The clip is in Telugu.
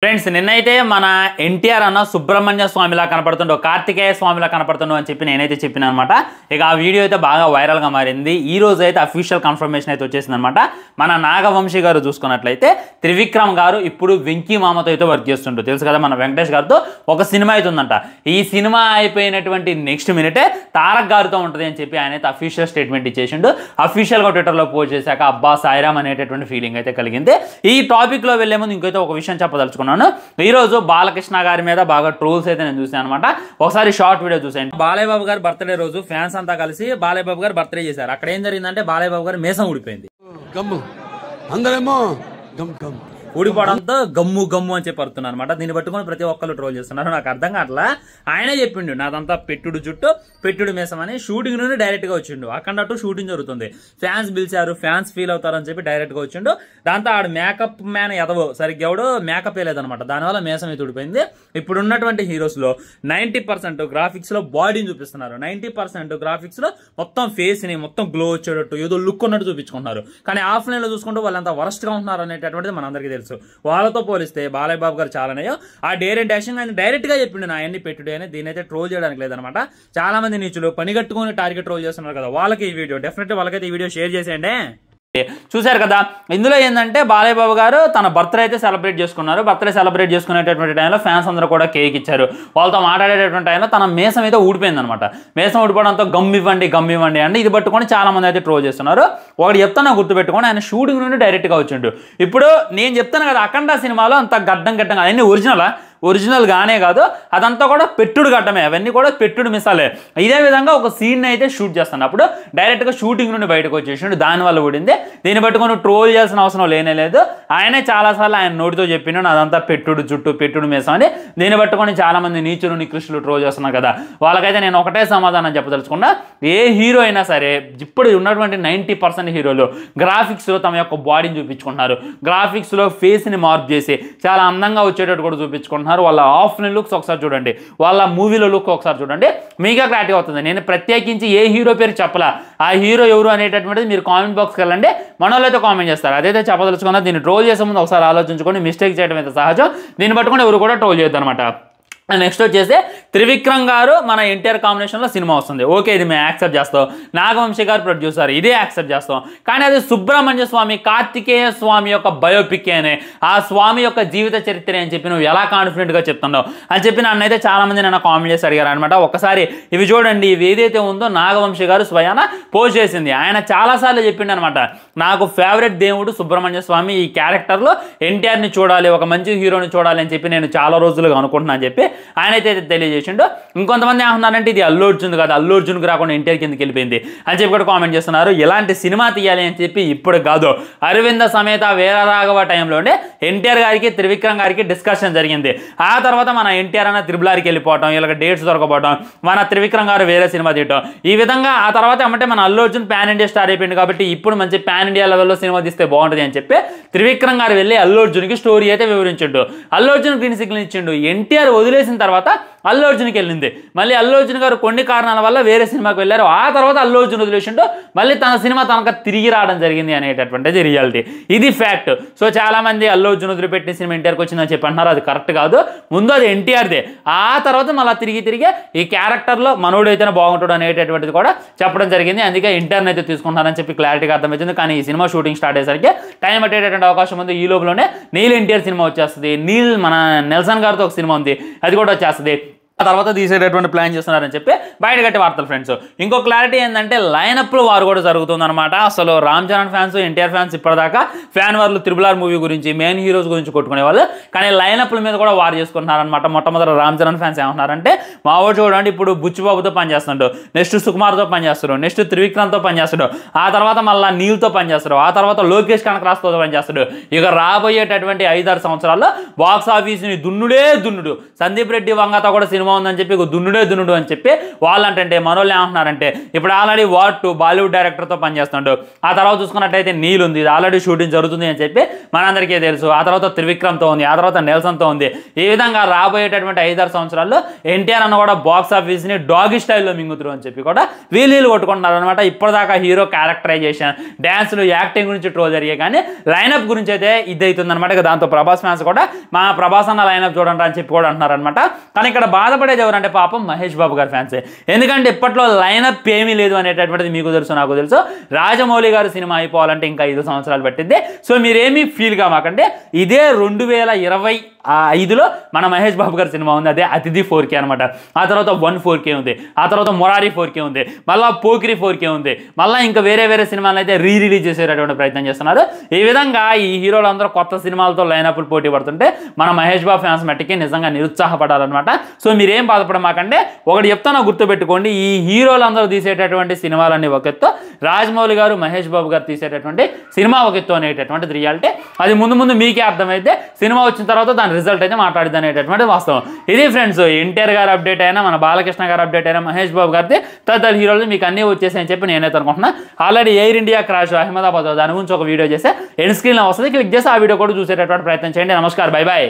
ఫ్రెండ్స్ నిన్నైతే మన ఎన్టీఆర్ అన్న సుబ్రహ్మణ్య స్వామిలా కనపడుతుండో కార్తికేయ స్వామిలా కనపడుతుండో అని చెప్పి నేనైతే చెప్పిన అనమాట. ఇక ఆ వీడియో అయితే బాగా వైరల్గా మారింది. ఈ రోజు అయితే అఫీషియల్ కన్ఫర్మేషన్ అయితే వచ్చేసింది అనమాట. మన నాగవంశీ గారు చూసుకున్నట్లయితే త్రివిక్రమ్ గారు ఇప్పుడు వెంకీ మామతో అయితే వర్క్ చేస్తుంటారు. తెలుసు కదా, మన వెంకటేష్ గారితో ఒక సినిమా అయితే ఉందంట. ఈ సినిమా అయిపోయినటువంటి నెక్స్ట్ మినిటే తారక్ గారితో ఉంటుంది అని చెప్పి ఆయన అయితే అఫీషియల్ స్టేట్మెంట్ ఇచ్చేసిండు. అఫీషియల్గా ట్విట్టర్లో పోస్ట్ చేశాక అబ్బా సాయిరామ్ అనేటటువంటి ఫీలింగ్ అయితే కలిగింది. ఈ టాపిక్లో వెళ్ళే ముందు ఇంకైతే ఒక విషయం చెప్పదలుచుకున్నాను. ఈ రోజు బాలకృష్ణ గారి మీద బాగా ట్రోల్స్ అయితే నేను చూసాను అనమాట. ఒకసారి షార్ట్ వీడియో చూసాను. బాలయ్య బాబు గారి బర్త్డే రోజు ఫ్యాన్స్ అంతా కలిసి బాలయ్య బాబు గారు బర్త్డే చేశారు. అక్కడ ఏం జరిగిందంటే బాలయ్య బాబు గారు మీసం ఊడిపోయింది. ఊడిపోవడంతో గమ్ము గమ్ము అని చెప్పి అరుతున్నారు అనమాట. దీన్ని పట్టుకొని ప్రతి ఒక్కరు ట్రోల్ చేస్తున్నారు. నాకు అర్థం కావట్లా. ఆయనే చెప్పిండు నాదంతా పెట్టుడు జుట్టు పెట్టుడు మీసం అని. షూటింగ్ నుండి డైరెక్ట్ గా వచ్చిండు. అక్కడ షూటింగ్ జరుగుతుంది, ఫ్యాన్స్ పిలిచారు, ఫ్యాన్స్ ఫీల్ అవుతారని చెప్పి డైరెక్ట్ గా వచ్చిండు. దాంతో ఆడు మేకప్ మ్యాన్ ఎదవో సరిగ్గా ఎవడో మేకప్ వేయలేదనమాట. దానివల్ల మీసం అయితే ఊడిపోయింది. ఇప్పుడు ఉన్నటువంటి హీరోస్ లో 90% గ్రాఫిక్స్ లో బాడీని చూపిస్తున్నారు. 90% గ్రాఫిక్స్ లో మొత్తం ఫేస్ ని మొత్తం గ్లో వచ్చేటట్టు ఏదో లుక్ ఉన్నట్టు చూపించుకుంటున్నారు. కానీ ఆఫ్లైన్ లో చూసుకుంటూ వాళ్ళంతా వరస్ట్ గా ఉంటున్నారు అనేటటువంటిది మనందరికీ తెలుసు. వాళ్ళతో పోలిస్తే బాలయ్య బాబు గారు చాలానే ఆ డేర్ అండ్ డాషింగ్ ఆయన డైరెక్ట్ గా చెప్పిండు నా అన్ని పెట్టుడే అని. దీని అయితే ట్రోల్ చేయడానికి లేదనమాట. చాలా మంది నీచులు పని కట్టుకుని టార్గెట్ ట్రోల్ చేస్తున్నారు కదా, వాళ్ళకి ఈ వీడియో డెఫినెట్లీ వాళ్ళకైతే ఈ వీడియో షేర్ చేసేయండి. చూశారు కదా, ఇందులో ఏంటంటే బాలయ్య బాబు గారు తన బర్త్డే అయితే సెలబ్రేట్ చేసుకున్నారు. బర్త్డే సెలబ్రేట్ చేసుకునేటటువంటి టైంలో ఫ్యాన్స్ అందరూ కూడా కేక్ ఇచ్చారు. వాళ్ళతో మాట్లాడేటటువంటి టైంలో తన మీసం అయితే ఊడిపోయింది అనమాట. మీసం ఊడిపోవడంతో గమ్ ఇవ్వండి అంటే ఇది పట్టుకొని చాలా మంది అయితే ట్రోల్ చేస్తున్నారు. ఒకటి చెప్తాను గుర్తుపెట్టుకొని, ఆయన షూటింగ్ నుండి డైరెక్ట్గా వచ్చిండు. ఇప్పుడు నేను చెప్తాను కదా, అఖండ సినిమాలో అంత గడ్డంగా అన్ని ఒరిజినల్ గానే కాదు, అదంతా కూడా పెట్టుడు గడ్డమే, అవన్నీ కూడా పెట్టుడు మిసాలే. ఇదే విధంగా ఒక సీన్ అయితే షూట్ చేస్తున్నప్పుడు డైరెక్ట్గా షూటింగ్ నుండి బయటకు వచ్చేసిండు. దానివల్ల ఊడింది. దీన్ని బట్టుకొని ట్రోల్ చేయాల్సిన అవసరం లేదు. ఆయనే చాలాసార్లు ఆయన నోటితో చెప్పిండు అదంతా పెట్టుడు జుట్టు పెట్టుడు మీసం అని. దీన్ని బట్టుకొని చాలా మంది నీచులు నికృష్టులు ట్రోల్ చేస్తున్నారు కదా, వాళ్ళకైతే నేను ఒకటే సమాధానం చెప్పదలుచుకున్నా. ఏ హీరో అయినా సరే ఇప్పుడు ఉన్నటువంటి 90% హీరోలు గ్రాఫిక్స్లో తమ యొక్క బాడీని చూపించుకుంటున్నారు. గ్రాఫిక్స్లో ఫేస్ని మార్పు చేసి చాలా అందంగా వచ్చేటట్టు కూడా చూపించుకుంటున్నారు. వాళ్ళ ఆఫ్లైన్ లుక్స్ ఒకసారి చూడండి, వాళ్ళ మూవీలో లుక్ ఒకసారి చూడండి, మీగా క్లారిటీ అవుతుంది. నేను ప్రత్యేకించి ఏ హీరో పేరు చెప్పలా. ఆ హీరో ఎవరు అనేటటువంటిది మీరు కామెంట్ బాక్స్కి వెళ్ళండి, మన వాళ్ళు అయితే కామెంట్ చేస్తారు. అదైతే చెప్పదలుచుకున్నా. దీన్ని ట్రోల్ చేసే ముందు ఒకసారి ఆలోచించుకొని, మిస్టేక్ చేయడం అయితే సహజం. దీన్ని పట్టుకొని ఎవరు కూడా ట్రోల్ చేయొద్దు అనమాట. నెక్స్ట్ వచ్చేసి త్రివిక్రమ్ గారు మన ఎన్టీఆర్ కాంబినేషన్లో సినిమా వస్తుంది. ఓకే, ఇది మేము యాక్సెప్ట్ చేస్తాం. నాగవంశీ గారు ప్రొడ్యూసర్, ఇదే యాక్సెప్ట్ చేస్తాం. కానీ అది సుబ్రహ్మణ్య స్వామి కార్తికేయ స్వామి యొక్క బయోపిక్ అనే ఆ స్వామి యొక్క జీవిత చరిత్ర అని చెప్పి నువ్వు ఎలా కాన్ఫిడెంట్గా చెప్తున్నావు అని చెప్పి నన్నైతే చాలామంది నన్ను కామెంట్ చేసి అడిగారు అనమాట. ఒకసారి ఇవి చూడండి, ఇవి ఏదైతే ఉందో నాగవంశీ గారు స్వయాన పోస్ట్ చేసింది. ఆయన చాలాసార్లు చెప్పిండు అనమాట, నాకు ఫేవరెట్ దేవుడు సుబ్రహ్మణ్య స్వామి, ఈ క్యారెక్టర్లో ఎన్టీఆర్ని చూడాలి, ఒక మంచి హీరోని చూడాలి అని చెప్పి నేను చాలా రోజులుగా అనుకుంటున్నాను అని చెప్పి ఆయన అయితే తెలియజేసిండు. ఇంకొంతమంది ఏమన్నారంటే ఇది అల్లు అర్జున్ కాదు, అల్లు అర్జున్కి రాకుండా ఎన్టీఆర్ కిందకి వెళ్ళిపోయింది అని చెప్పి కూడా కామెంట్ చేస్తున్నారు. ఎలాంటి సినిమా తీయాలి అని చెప్పి ఇప్పుడు కాదు, అరవింద సమేత వీరరాఘవ టైంలోనే ఎన్టీఆర్ గారికి త్రివిక్రమ్ గారికి డిస్కషన్ జరిగింది. ఆ తర్వాత మన ఎన్టీఆర్ అన్న త్రిబులార్కి వెళ్ళిపోవటం, వీళ్ళకి డేట్స్ దొరకపోవడం, మన త్రివిక్రమ్ గారు వేరే సినిమా తీయటం, ఈ విధంగా ఆ తర్వాత ఏమంటే మన Allu Arjun pan India star అయిపోయింది కాబట్టి ఇప్పుడు మంచి పాన్ ఇండియా లెవెల్లో సినిమా తీస్తే బాగుంటుంది అని చెప్పి త్రివిక్రమ్ గారు వెళ్ళి అల్లు అర్జున్కి స్టోరీ అయితే వివరించిండు. అల్లు అర్జున్ గ్రీన్ సిగ్నల్ ఇచ్చిండు. ఎన్టీఆర్ వదిలేసిన తర్వాత అల్లు అర్జున్కి వెళ్ళింది. మళ్ళీ అల్లు అర్జున్ గారు కొన్ని కారణాల వల్ల వేరే సినిమాకి వెళ్ళారు. ఆ తర్వాత అల్లు అర్జున్ వదిలేసిండు, మళ్ళీ తన సినిమా తనకు తిరిగి రావడం జరిగింది అనేటటువంటిది రియాలిటీ. ఇది ఫ్యాక్ట్. సో చాలా మంది అల్లు అర్జున్ వదిలిపెట్టిన సినిమా ఎన్టీఆర్కి వచ్చిందని చెప్పి అంటున్నారు. అది కరెక్ట్ కాదు. ముందు అది ఎన్టీఆర్దే, ఆ తర్వాత మళ్ళీ తిరిగి ఈ క్యారెక్టర్లో మనోడు అయితేనే బాగుంటాడు అనేటటువంటిది కూడా చెప్పడం జరిగింది. అందుకే ఎన్టీఆర్ని అయితే తీసుకుంటున్నారని చెప్పి క్లారిటీగా అర్థమవుతుంది. కానీ ఈ సినిమా షూటింగ్ స్టార్ట్ అయ్యేసరికి టైం పట్టేటటువంటి అవకాశం ఉంది. ఈ లోపలనే నీల్ ఎన్టీఆర్ సినిమా వచ్చేస్తుంది. నీల్ మన నెల్సన్ గారితో ఒక సినిమా ఉంది, అది కూడా వచ్చేస్తుంది. ఆ తర్వాత తీసేటటువంటి ప్లాన్ చేస్తున్నారని చెప్పి బయట గట్టి వార్తలు. ఫ్రెండ్స్ ఇంకో క్లారిటీ ఏంటంటే లైనప్లో వారు కూడా జరుగుతుందన్నమాట. అసలు రామ్ చరణ్ ఫ్యాన్స్ ఎన్టీఆర్ ఫ్యాన్స్ ఇప్పటిదాకా ఫ్యాన్ వార్లు త్రిబులార్ మూవీ గురించి మెయిన్ హీరోస్ గురించి కొట్టుకునే వాళ్ళు, కానీ లైనప్ల మీద కూడా వారు చేసుకుంటున్నారనమాట. మొట్టమొదటి రామ్ చరణ్ ఫ్యాన్స్ ఏమంటున్నారంటే మా వాడు చూడండి ఇప్పుడు బుచ్చిబాబుతో పనిచేస్తున్నాడు, నెక్స్ట్ సుకుమార్తో పనిచేస్తాడు, నెక్స్ట్ త్రివిక్రమ్తో పనిచేస్తాడు, ఆ తర్వాత మళ్ళీ నీల్తో పనిచేస్తాడు, ఆ తర్వాత లోకేష్ కనకరాజ్తో పనిచేస్తాడు. ఇక రాబోయేటటువంటి 5-6 సంవత్సరాల్లో బాక్స్ ఆఫీస్ని దున్నుడు. సందీప్ రెడ్డి వంగతో కూడా సినిమా సినిమా ఉందని చెప్పి దున్నుడు అని చెప్పి వాళ్ళంటే మనోళ్ళు ఏమంటున్నారంటే ఇప్పుడు ఆల్రెడీ వార్ 2 బాలీవుడ్ డైరెక్టర్తో పనిచేస్తున్నాడు. ఆ తర్వాత చూసుకున్నట్టయితే నీల్ ఉంది, ఇది ఆల్రెడీ షూటింగ్ జరుగుతుంది అని చెప్పి మనందరికీ తెలుసు. ఆ తర్వాత త్రివిక్రమ్తో ఉంది, ఆ తర్వాత నెల్సన్తో ఉంది. ఈ విధంగా రాబోయేటటువంటి 5-6 సంవత్సరాల్లో ఎన్టీఆర్ అన్న కూడా బాక్స్ ఆఫీస్ని డాగి స్టైల్లో మింగుతురు అని చెప్పి కూడా వీళ్ళు కొట్టుకుంటున్నారు అనమాట. ఇప్పటిదాకా హీరో క్యారెక్టరైజేషన్, డ్యాన్సులు, యాక్టింగ్ గురించి ట్రోల్ జరిగాయి, కానీ లైనప్ గురించి అయితే ఇది అవుతుంది అనమాట. దాంతో ప్రభాస్ ఫ్యాన్స్ కూడా మా ప్రభాస్ అన్న లైనప్ చూడండి అని చెప్పి కూడా అంటున్నారు అనమాట. కానీ ఇక్కడ బాధపడేది ఎవరంటే పాపం మహేష్ బాబు గారి ఫ్యాన్సే. ఎందుకంటే ఇప్పట్లో లైనప్ ఏమీ లేదు అనేటటువంటిది మీకు తెలుసు, నాకు తెలుసు. రాజమౌళి గారి సినిమా అయిపోవాలంటే ఇంకా 5 సంవత్సరాలు పట్టింది. సో మీరేమీ ఫీల్ కామాకంటే ఇదే 2025లో మన మహేష్ బాబు గారి సినిమా ఉంది, అదే అతిథి 4K అనమాట. ఆ తర్వాత 1 4K ఉంది, ఆ తర్వాత మొరారి 4K ఉంది, మళ్ళీ పోకిరి 4K ఉంది, మళ్ళీ ఇంకా వేరే సినిమాలు అయితే రిలీజ్ చేసేటటువంటి ప్రయత్నం చేస్తున్నారు. ఈ విధంగా ఈ హీరోలందరూ కొత్త సినిమాలతో లైనప్లు పోటీ పడుతుంటే మన మహేష్ బాబు ఫ్యాన్స్ మట్టికి నిజంగా నిరుత్సాహపడాలన్నమాట. సో మీరేం బాధపడమాకంటే ఒకటి చెప్తానో గుర్తుపెట్టుకోండి, ఈ హీరోలందరూ తీసేటటువంటి సినిమాలన్నీ ఒక ఎత్తు, రాజమౌళి గారు మహేష్ బాబు గారు తీసేటటువంటి సినిమా ఒక ఎత్తు అనేటటువంటిది రియాలిటీ. అది ముందు మీకే అర్థమైతే సినిమా వచ్చిన తర్వాత దాని రిజల్ట్ అయితే మాట్లాడిద్ది అనేటటువంటి వాస్తవం. ఇది ఫ్రెండ్స్, ఎన్టీఆర్ గారు అప్డేట్ అయినా, మన బాలకృష్ణ గారు అప్డేట్ అయినా, మహేష్ బాబు గారిది తదితర హీరోలు మీకు అన్నీ వచ్చేసాయని చెప్పి నేనైతే అనుకుంటున్నా. Already air India crash Ahmedabad దాని గురించి ఒక వీడియో చేస్తే ఎండ్ స్క్రీన్లో వస్తుంది, క్లిక్ చేసి ఆ వీడియో కూడా చూసేటటువంటి ప్రయత్నం చేయండి. నమస్కారం, బై బాయ్.